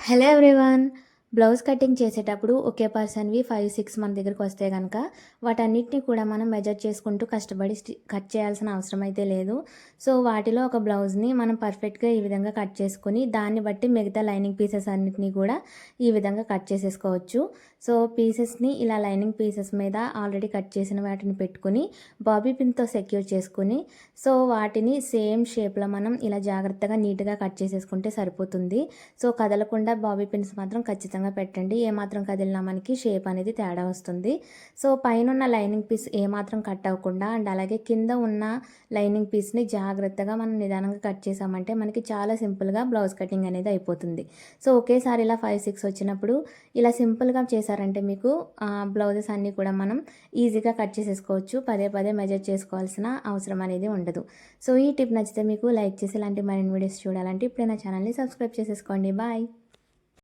Hello everyone. Blouse cutting చేసేటప్పుడు ఒకే పర్సన్వి 5, 6 మన దగ్గరికి వస్తే కనుక వాటన్నిటిని కూడా మనం మెజర్ చేసుకుంటూ కష్టపడి కట్ చేయాల్సిన అవసరం అయితే లేదు. సో వాటిలో ఒక బ్లౌజ్ని మనం పర్ఫెక్ట్గా ఈ విధంగా కట్ చేసుకుని దాన్ని బట్టి మిగతా లైనింగ్ పీసెస్ అన్నిటిని కూడా ఈ విధంగా కట్ చేసేసుకోవచ్చు. సో పీసెస్ని ఇలా లైనింగ్ పీసెస్ మీద ఆల్రెడీ కట్ చేసిన వాటిని పెట్టుకుని బాబీ పిన్తో సెక్యూర్ చేసుకుని సో వాటిని సేమ్ షేప్లో మనం ఇలా జాగ్రత్తగా నీట్గా కట్ చేసేసుకుంటే సరిపోతుంది. సో కదలకుండా బాబీ పిన్స్ మాత్రం ఖచ్చితంగా పెట్టండి. ఏమాత్రం కదిలినా మనకి షేప్ అనేది తేడా వస్తుంది. సో పైన ఉన్న లైనింగ్ పీస్ ఏమాత్రం కట్ అవ్వకుండా అండ్ అలాగే కింద ఉన్న లైనింగ్ పీస్ని జాగ్రత్తగా మనం నిదానంగా కట్ చేసామంటే మనకి చాలా సింపుల్గా బ్లౌజ్ కటింగ్ అనేది అయిపోతుంది. సో ఒకేసారి ఇలా 5, 6 వచ్చినప్పుడు ఇలా సింపుల్గా చేశారంటే మీకు బ్లౌజెస్ అన్నీ కూడా మనం ఈజీగా కట్ చేసేసుకోవచ్చు. పదే పదే మెజర్ చేసుకోవాల్సిన అవసరం అనేది ఉండదు. సో ఈ టిప్ నచ్చితే మీకు లైక్ చేసి ఇలాంటి మరిన్ని వీడియోస్ చూడాలంటే ఇప్పుడే నా ఛానల్ని సబ్స్క్రైబ్ చేసేసుకోండి. బాయ్.